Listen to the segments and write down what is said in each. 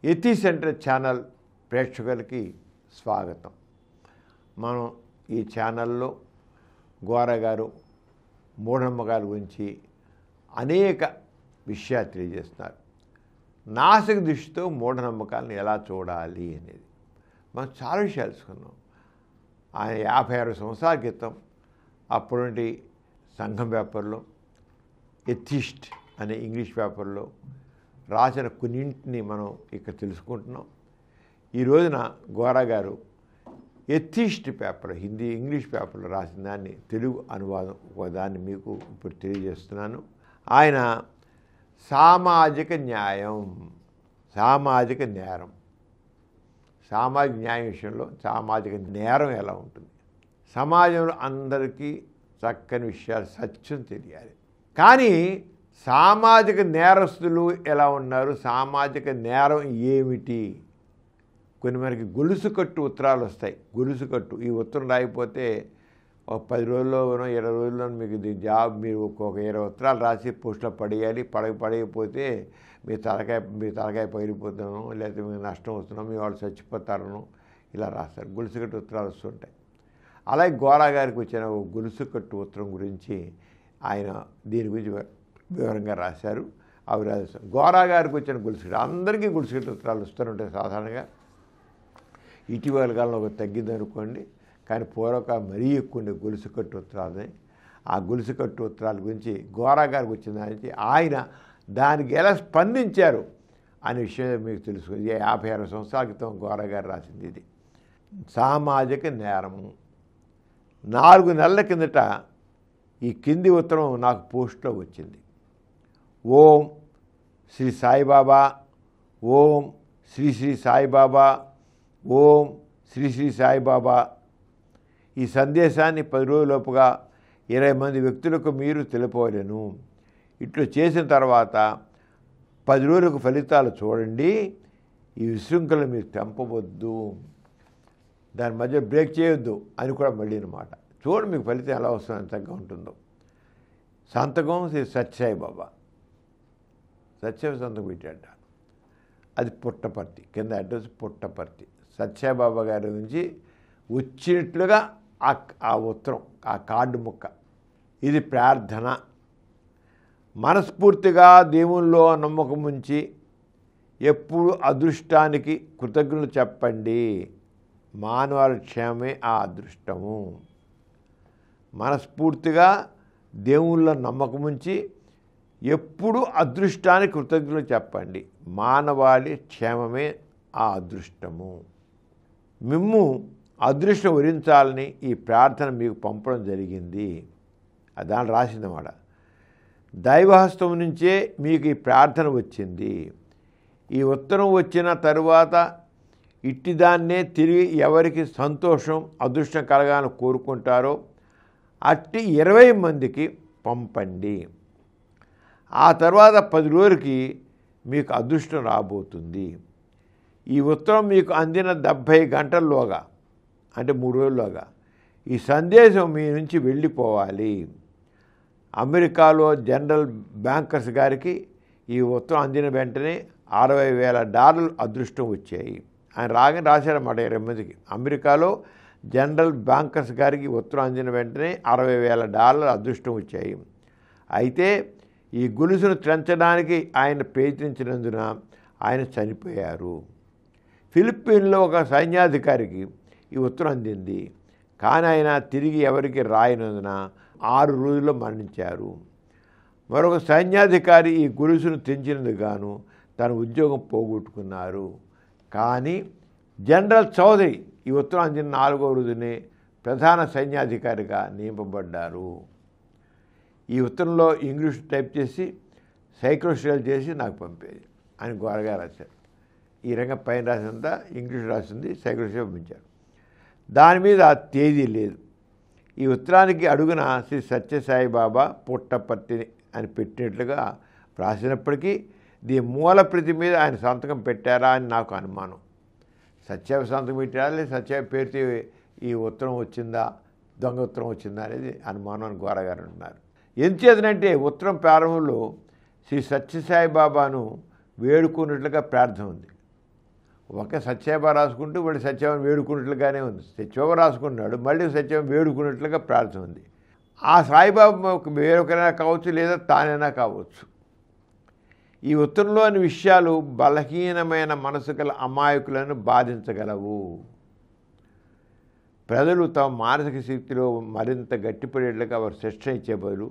యతి centre channel ప్రేక్షకులకి స్వాగతం. మనం ఈ ఛానల్లో గోరా గారు మూఢనమ్మకాల గురించి అనేక విషయాలు తెలియజేస్తున్నారు. నాసిక దృష్టితో మూఢనమ్మకాలను ఎలా చూడాలి అనేది మనం చాలా విషయాలు తెలుసుకున్నాం. ఆయన 56 సంవత్సరాల క్రితం అప్పుడుంటి సంఘం పేపర్లో ఎథిస్ట్ అనే ఇంగ్లీష్ పేపర్లో రాసిన కొన్నింటిని మనం ఇక్కడ తెలుసుకుంటున్నాం. ఈ రోజున గోరా గారు ఎథిస్ట్ పేపర్ హిందీ ఇంగ్లీష్ పేపర్లో రాసిన దాన్ని తెలుగు అనువాదం దాన్ని మీకు ఇప్పుడు తెలియజేస్తున్నాను. ఆయన సామాజిక న్యాయం, సామాజిక నేరం, సామాజిక న్యాయం విషయంలో సామాజిక నేరం ఎలా ఉంటుంది, సమాజంలో అందరికీ చక్కని విషయాలు సత్యం తెలియాలి. కానీ సామాజిక నేరస్తులు ఎలా ఉన్నారు, సామాజిక నేరం ఏమిటి, కొన్ని మనకి గొలుసు కట్టు ఉత్తరాలు వస్తాయి. గొలుసు కట్టు ఈ ఉత్తరం రాయిపోతే ఒక 10 రోజుల్లోనో 20 రోజుల్లో మీకు జాబ్ మీరు ఒక 20 ఉత్తరాలు రాసి పోస్టులో పడేయాలి. పడకపోతే మీ తలకాయ పగిలిపోతాను, లేకపోతే మీకు నష్టం వస్తున్నాం, మీ వాళ్ళు చచ్చిపోతారను ఇలా రాస్తారు. గొలుసు కట్టు ఉత్తరాలు వస్తుంటాయి. అలాగే గోరా గారికి వచ్చిన గొలుసు కట్టు ఉత్తరం గురించి ఆయన దీని గురించి వివరంగా రాశారు. అవి రాశారు. గోరా గారికి వచ్చిన గొలుసు కట్టు అందరికీ గొలుసు కట్టు ఉత్తరాలు వస్తుంటాయి సాధారణంగా. ఇటీవల కాలంలో ఒక తగ్గిందనుకోండి, కానీ పూర్వకాలం మరీ ఎక్కువ గొలుసు కట్టు ఉత్తరాలని. ఆ గొలుసు కట్టు ఉత్తరాల గురించి గోరా గారికి వచ్చిన దానికి ఆయన దానికి ఎలా స్పందించారు అనే విషయం మీకు తెలుసు. 56 సంవత్సరాల క్రితం గోరా గారు రాసింది ఇది. సామాజిక నేరము. 4 నెలల కిందట ఈ కింది ఉత్తరం నాకు పోస్ట్లో వచ్చింది. ఓం శ్రీ సాయిబాబా, ఓం శ్రీ శ్రీ సాయిబాబా, ఓం శ్రీ శ్రీ సాయిబాబా. ఈ సందేశాన్ని 10 రోజులలోపుగా 20 మంది వ్యక్తులకు మీరు తెలుపవలెను. ఇట్లు చేసిన తర్వాత 10 రోజులకు ఫలితాలు చూడండి. ఈ విశృంఖలు మీరు తెంపవద్దు, దాని మధ్య బ్రేక్ చేయొద్దు అని కూడా మళ్ళీ అన్నమాట. చూడండి మీకు ఫలితం ఎలా వస్తుందో, ఎంతగా ఉంటుందో. సంతకం శ్రీ సత్యసాయిబాబా, సత్యసాయి సంతకం పెట్టాడ. అది పుట్టపర్తి, కింద అడ్రస్ పుట్టపర్తి. సత్యసాయిబాబా గారి నుంచి వచ్చినట్లుగా ఆ ఉత్తరం, ఆ కార్డు ముక్క. ఇది ప్రార్థన. మనస్ఫూర్తిగా దేవుల్లో నమ్మకం ఉంచి ఎప్పుడు అదృష్టానికి కృతజ్ఞతలు చెప్పండి. మానవాళి క్షేమమే ఆ అదృష్టము. మనస్ఫూర్తిగా దేవుళ్ళ నమ్మకం ఉంచి ఎప్పుడు అదృష్టానికి కృతజ్ఞతలు చెప్పండి. మానవాళి క్షేమమే ఆ అదృష్టము. మిమ్ము అదృష్టం వరించాలని ఈ ప్రార్థన మీకు పంపడం జరిగింది. దాన్ని రాసిందన్నమాట. దైవహస్తం నుంచే మీకు ఈ ప్రార్థన వచ్చింది. ఈ ఉత్తరం వచ్చిన తరువాత ఇట్టిదాన్నే తిరిగి ఎవరికి సంతోషం అదృష్టం కలగాలని కోరుకుంటారో అట్టి 20 మందికి పంపండి. ఆ తర్వాత 10 రోజులకి మీకు అదృష్టం రాబోతుంది. ఈ ఉత్తరం మీకు అందిన 70 గంటల్లోగా, అంటే 3 రోజుల్లోగా ఈ సందేశం మీ నుంచి వెళ్ళిపోవాలి. అమెరికాలో జనరల్ బ్యాంకర్స్ గారికి ఈ ఉత్తరం అందిన వెంటనే $60,000 అదృష్టం వచ్చాయి. ఆయన రాగానే రాశారన్నమాట 20 మందికి. అమెరికాలో జనరల్ బ్యాంకర్స్ గారికి ఉత్తరం అందిన వెంటనే $60,000 అదృష్టం వచ్చాయి. అయితే ఈ గొలుసును త్రెంచడానికి ఆయన ప్రయత్నించినందున ఆయన చనిపోయారు. ఫిలిప్పీన్లో ఒక సైన్యాధికారికి ఈ ఉత్తరం అందింది, కానీ ఆయన తిరిగి ఎవరికి రాయనందున 6 రోజుల్లో మరణించారు. మరొక సైన్యాధికారి ఈ గొలుసును తెంచినందుకు గాను తన ఉద్యోగం పోగొట్టుకున్నారు. కానీ జనరల్ చౌదరి ఈ ఉత్తరం అందిన 4వ రోజునే ప్రధాన సైన్యాధికారిగా నియమింపబడ్డారు. ఈ ఉత్తరంలో ఇంగ్లీష్ టైప్ చేసి సైక్రోస్టైల్ చేసి నాకు పంపేది అని గోరగా రాశారు. ఈ రంగం పైన రాసినంత ఇంగ్లీష్ రాసింది, సైక్రోస్టైల్ పంపించారు. దాని మీద తేదీ లేదు. ఈ ఉత్తరానికి అడుగున శ్రీ సత్యసాయిబాబా పుట్టపర్తి అని పెట్టినట్లుగా రాసినప్పటికీ దీని మూల ప్రతి మీద ఆయన సంతకం పెట్టారా అని నాకు అనుమానం. సత్యసాయి సంతకం పెట్టారా లేదా సత్యసాయి పేరుతో ఈ ఉత్తరం వచ్చిందా, దొంగ ఉత్తరం వచ్చిందా అనేది అనుమానం అని గోరా గారు అంటున్నారు. ఎంచేతనంటే ఉత్తరం ప్రారంభంలో శ్రీ సత్యసాయిబాబాను వేడుకున్నట్లుగా ప్రార్థన ఉంది. ఒక సత్యభామ రాసుకుంటూ మళ్ళీ సత్యభామ వేడుకున్నట్లుగానే ఉంది. సత్యభామ రాసుకున్నాడు, మళ్ళీ సత్యభామ వేడుకున్నట్లుగా ప్రార్థన ఉంది. ఆ సాయిబాబా వేరొకరైనా కావచ్చు, లేదా తానైనా కావచ్చు. ఈ ఉత్తరంలోని విషయాలు బలహీనమైన మనసు గల అమాయకులను బాధించగలవు. ప్రజలు తమ మానసిక శక్తిలో మరింత గట్టిపడేట్లుగా వారు శిక్షణ ఇచ్చే బదులు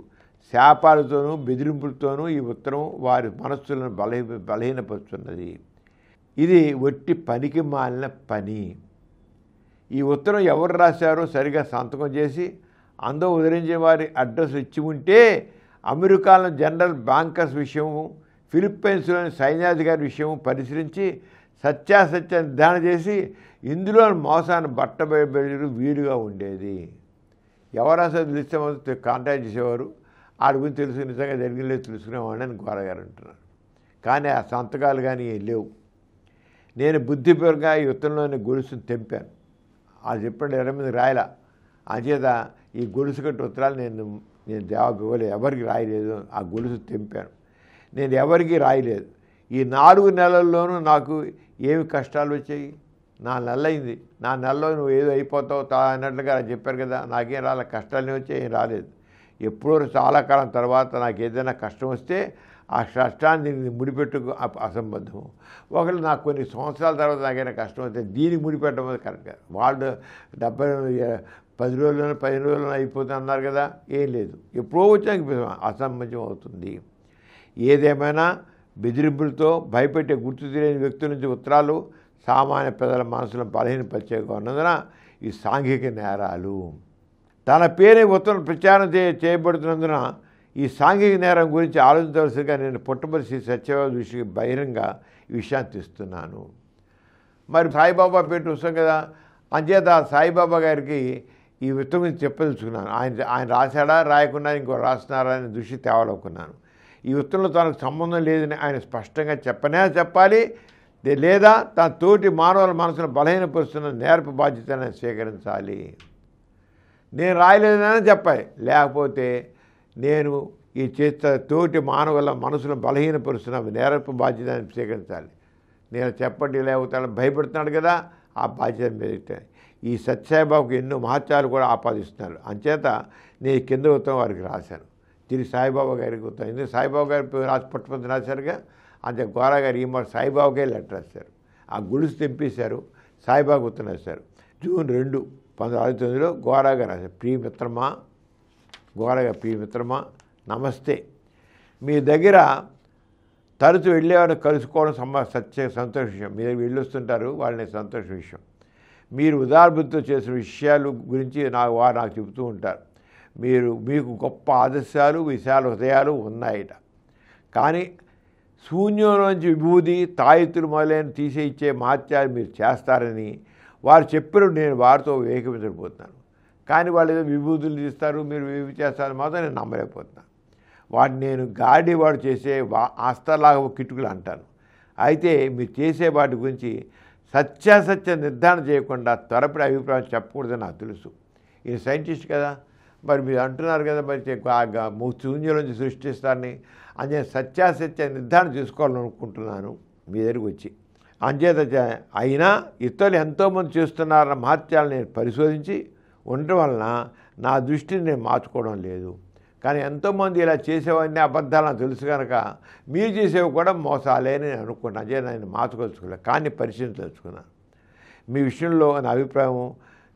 శాపాలతోనూ బెదిరింపులతోనూ ఈ ఉత్తరం వారి మనస్సులను బలహీనపరుచున్నది. ఇది ఒట్టి పనికి మాలిన పని. ఈ ఉత్తరం ఎవరు రాశారో సరిగా సంతకం చేసి అందరూ ఉదరించిన వారి అడ్రస్ ఇచ్చి ఉంటే అమెరికాలో జనరల్ బ్యాంకర్స్ విషయము, ఫిలిప్పైన్స్లోని సైన్యాధికారి విషయం పరిశీలించి సత్యాసత్య నిర్ధారణ చేసి ఇందులో మోసాన్ని బట్టబయలు వీలుగా ఉండేది. ఎవరు అసలు తెలిస్తే కాంటాక్ట్ చేసేవారు, ఆడి గురించి తెలుసు, నిజంగా జరిగిందో తెలుసుకునేవాడిని అని గోరగారు అంటున్నారు. కానీ ఆ సంతకాలు కానీ లేవు. నేను బుద్ధిపూర్వకంగా ఈ ఉత్తరంలోని గొలుసును తెంపాను. అది చెప్పండి 20 మంది రాయలా. అంచేత ఈ గొలుసు కట్టి ఉత్తరాలు నేను జవాబు ఇవ్వలేదు, ఎవరికి రాయలేదు. ఆ గొలుసు తెంపాను. నేను ఎవరికి రాయలేదు. ఈ 4 నెలల్లోనూ నాకు ఏమి కష్టాలు వచ్చాయి? 4 నెలలు అయింది. 4 నెలల్లో నువ్వు ఏదో అయిపోతావు అన్నట్లుగా చెప్పారు కదా. నాకేం రాలే, కష్టాలనే వచ్చాయి, ఏం రాలేదు. ఎప్పుడో చాలా కాలం తర్వాత నాకు ఏదైనా కష్టం వస్తే ఆ కష్టాన్ని ముడిపెట్టుకు అసంబద్ధము. ఒకళ్ళు నాకు కొన్ని సంవత్సరాల తర్వాత నాకైనా కష్టం వస్తే దీనికి ముడిపెట్టడం కరెక్ట్ కాదు. వాళ్ళు 10 రోజుల్లోనూ 15 రోజుల్లోనూ అయిపోతుంది అన్నారు కదా. ఏం లేదు, ఎప్పుడో వచ్చాక అసంబంధం అవుతుంది. ఏదేమైనా బెదిరింపులతో భయపెట్టే గుర్తు తెలియని వ్యక్తుల నుంచి ఉత్తరాలు సామాన్య ప్రజల మనసులను బలహీనపరిచేగా ఉన్నందున ఈ సాంఘిక నేరాలు. తన పేరే ఉత్తరం ప్రచారం చేయబడుతున్నందున ఈ సాంఘిక నేరం గురించి ఆలోచించవలసిగా నేను పుట్టపర్తి శ్రీ సత్యబాబా దృష్టికి బహిరంగ ఈ విషయాన్ని తీస్తున్నాను. మరి సాయిబాబా పేరు వస్తాం కదా, అంచేత సాయిబాబా గారికి ఈ ఉత్తరం గురించి చెప్పదలుచుకున్నాను. ఆయన రాశాడా రాయకుండా ఇంకో రాస్తున్నారా అని దృష్టి తేవాలనుకున్నాను. ఈ ఉత్తరంలో తనకు సంబంధం లేదని ఆయన స్పష్టంగా చెప్పాలి, లేదా తన తోటి మానవుల మనసును బలహీనపరుస్తున్న నేర్పు బాధ్యతను స్వీకరించాలి. నేను రాయలేదని చెప్పాలి, లేకపోతే నేను ఈ తోటి మానవుల మనసును బలహీనపరుస్తున్న నేర్పు బాధ్యతను స్వీకరించాలి. నేను చెప్పండి లేకపోతే భయపడుతున్నాడు కదా, ఆ బాధ్యత మీద ఈ సత్యసాయిబాబుకు ఎన్నో మహత్యాలు కూడా ఆపాదిస్తున్నారు. అంచేత నేను కింద ఉత్తరం వారికి రాశాను. తిరిగి సాయిబాబా గారికి ఉత్తరం, ఎందుకంటే సాయిబాబా గారి రాసి పుట్టపర్తి రాశారుగా. అంతే గోరా గారు ఈ మాట సాయిబాబాకే లెటర్ రాశారు. ఆ గొలుసు తెంపేశారు, సాయిబాబా ఉత్తరం రాశారు. జూన్ 2, 1969 గోరా గారు రాశారు. ప్రియమిత్రమా, గోరా గారు, ప్రియమిత్రమా నమస్తే. మీ దగ్గర తరచు వెళ్ళేవారిని కలుసుకోవడం సంతోష విషయం. మీ దగ్గర వెళ్ళొస్తుంటారు, వాళ్ళని సంతోష విషయం. మీరు ఉదారబుద్ధితో చేసిన విషయాలు గురించి వారు నాకు చెబుతూ ఉంటారు. మీకు గొప్ప ఆదర్శాలు, విశాల హృదయాలు ఉన్నాయట. కానీ శూన్యంలోంచి విభూది, తాయితులు మొదలైన తీసే ఇచ్చే మహత్యాలు మీరు చేస్తారని వారు చెప్పినప్పుడు నేను వారితో ఏకీభవించకపోతున్నాను. కానీ వాళ్ళు ఏదో విభూతులు తీస్తారు, మీరు ఇవి చేస్తారని మాత్రం నేను నమ్మలేకపోతున్నాను. వాటిని నేను గాడివాడు చేసే ఆస్తలాగా కిటుకులు అంటాను. అయితే మీరు చేసే వాటి గురించి సత్యాసత్య నిర్ధారణ చేయకుండా త్వరపడి అభిప్రాయం చెప్పకూడదని నాకు తెలుసు. ఈయన సైంటిస్ట్ కదా, మరి మీరు అంటున్నారు కదా, మరి శూన్యంలోంచి సృష్టిస్తారని. అంచేత సత్యాసత్య నిర్ధారణ చేసుకోవాలనుకుంటున్నాను మీ దగ్గరికి వచ్చి. అంచేత అయినా ఇతరులు ఎంతోమంది చేస్తున్నారన్న మహత్యాలను నేను పరిశోధించి ఉండటం వలన నా దృష్టిని నేను మార్చుకోవడం లేదు. కానీ ఎంతోమంది ఇలా చేసేవన్నీ అబద్ధాలు నాకు తెలుసు కనుక మీరు చేసేవి కూడా మోసాలే అని నేను అనుకుంటాను. అంచేత నేను మార్చుకోవచ్చుకోలేదు, కానీ పరిశీలించదలుచుకున్నాను. మీ విషయంలో నా అభిప్రాయం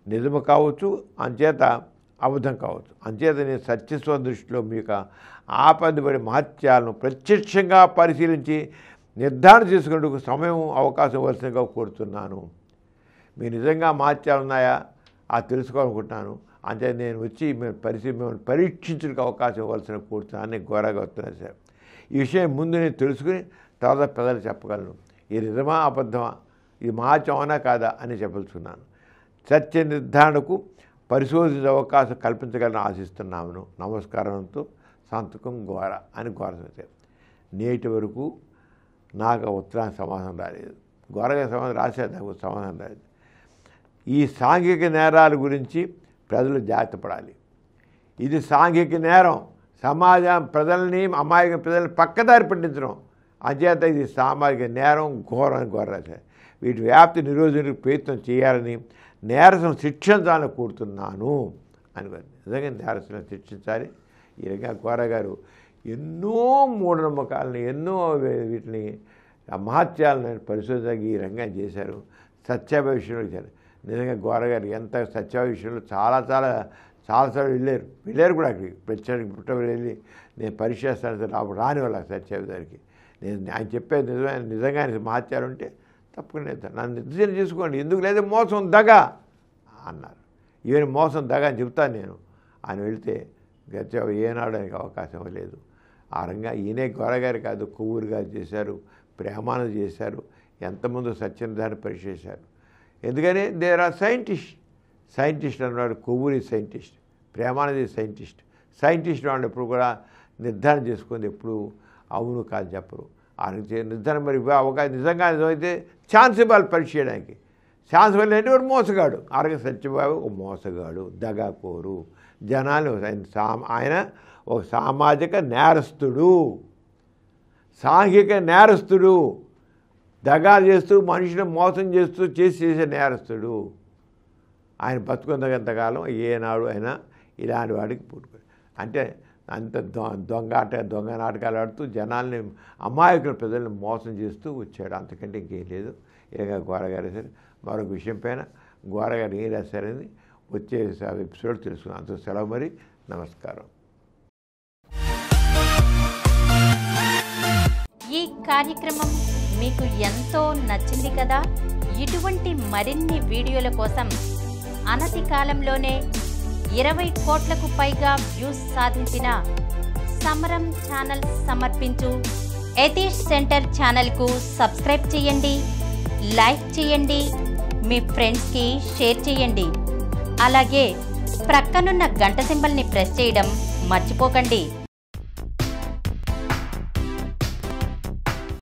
నిజము కావచ్చు, అంచేత అబద్ధం కావచ్చు. అంచేత నేను సత్యస్వ దృష్టిలో మీకు ఆపదపడి మహత్యాలను ప్రత్యక్షంగా పరిశీలించి నిర్ధారణ చేసుకునేందుకు సమయం అవకాశం ఇవ్వాల్సిందిగా కోరుతున్నాను. మీరు నిజంగా మహత్యాలు ఉన్నాయా అది తెలుసుకోవాలనుకుంటున్నాను. అంతే నేను వచ్చి మిమ్మల్ని పరీక్షించడానికి అవకాశం ఇవ్వాల్సిన కోరుతున్నాను గోరాగా వస్తున్నాను సార్. ఈ విషయం ముందు నేను తెలుసుకుని తర్వాత పెద్దలు చెప్పగలను. ఇది నిజమా అబద్ధమా, ఇది మహత్యం అవునా కాదా అని చెప్పలుచున్నాను. సత్య నిర్ధారణకు పరిశోధించే అవకాశం కల్పించగలని ఆశిస్తున్నాను. నమస్కారంతో సంతకం గోరా అని గోరసారు. నేటి వరకు నాకు ఉత్తరానికి సమాధానం రాలేదు. గోరగా సమాధానం రాసేది, నాకు సమాధానం రాలేదు. ఈ సాంఘిక నేరాల గురించి ప్రజలు జాగ్రత్త పడాలి. ఇది సాంఘిక నేరం. సమాజం అమాయక ప్రజల్ని పక్కదారి పట్టించడం. అంచేత ఇది సామాజిక నేరం, ఘోరం అని గోరాశారు. వీటి వ్యాప్తి నిరోధనకు ప్రయత్నం చేయాలని నేరస్తులను శిక్షించాలని కోరుతున్నాను అని. నిజంగా నేరస్తులను శిక్షించాలి. ఈ రకంగా గోరా గారు ఎన్నో మూఢనమ్మకాలను, ఎన్నో వీటిని మహత్యాలను పరిశోధనకి ఈ రంగం చేశారు. సత్యాభ విషయంలో చేశారు. నిజంగా గోరా గారు ఎంత సత్యాభ విషయంలో చాలాసార్లు వెళ్ళారు కూడా అక్కడికి. ప్రత్యేక పుట్టబడి వెళ్ళి నేను పరిశీలిస్తాను సార్, అప్పుడు రాని వాళ్ళ సత్యాభ దగ్గరికి. నేను ఆయన చెప్పేది నిజంగా మహత్యాలు ఉంటే తప్పకుండా నన్ను నిర్దేశం చేసుకోండి, ఎందుకు లేదా మోసం దగ అన్నారు. ఈవెన్ మోసం దగ అని చెప్తాను నేను. ఆయన వెళితే గచ్చావు ఏనాడడానికి అవకాశం లేదు. ఆ రంగా ఈయనే గోరా గారు కాదు, కొవ్వూరు గారు చేశారు, ప్రేమానంద చేశారు, ఎంతమంది సత్యనిధాన్ని పరిశీలించారు. ఎందుకని దేర్ ఆర్ సైంటిస్ట్ అన్నాడు. కొవ్వూరి సైంటిస్ట్, ప్రేమానంద సైంటిస్ట్ వాళ్ళు ఎప్పుడు కూడా నిర్ధారణ చేసుకుంది, ఎప్పుడు అవును కాదు చెప్పరు. ఆ నిర్ధారణ మరి అవకాశం నిజంగా నిజమైతే ఛాన్స్ ఇవ్వాలి పరీక్ష చేయడానికి. ఛాన్స్ ఇవ్వాలంటే వాడు మోసగాడు. ఆరోగ్య సత్యబాబు ఒక మోసగాడు, దగాకోరు, జనాలు. ఆయన ఒక సామాజిక నేరస్తుడు, సాంఘిక నేరస్తుడు, దగా చేస్తూ మనుషులను మోసం చేస్తూ చేసే నేరస్తుడు. ఆయన బతుకున్నంతకాలం ఏనాడు అయినా ఇలాంటి వాడికి పుట్టుకు అంటే అంత దొంగ నాటకాలు ఆడుతూ జనాల్ని, అమాయకుల ప్రజల్ని మోసం చేస్తూ వచ్చాడు. అంతకంటే ఇంకేం లేదు. ఇలాగ గోరా గారు రాశారు. మరొక విషయం పైన గోరా గారు ఏం రాశారని వచ్చే ఎపిసోడ్ తెలుసుకున్నాం. అంత సెలవు మరి, నమస్కారం. ఈ కార్యక్రమం మీకు ఎంతో నచ్చింది కదా. ఇటువంటి మరిన్ని వీడియోల కోసం అనతి కాలంలోనే 20 కోట్లకు పైగా వ్యూస్ సాధించిన సమరం ఛానల్ సమర్పించు యతీష్ సెంటర్ ఛానల్కు సబ్స్క్రైబ్ చేయండి, లైక్ చేయండి, మీ ఫ్రెండ్స్కి షేర్ చేయండి. అలాగే ప్రక్కనున్న గంట సింబల్ని ప్రెస్ చేయడం మర్చిపోకండి.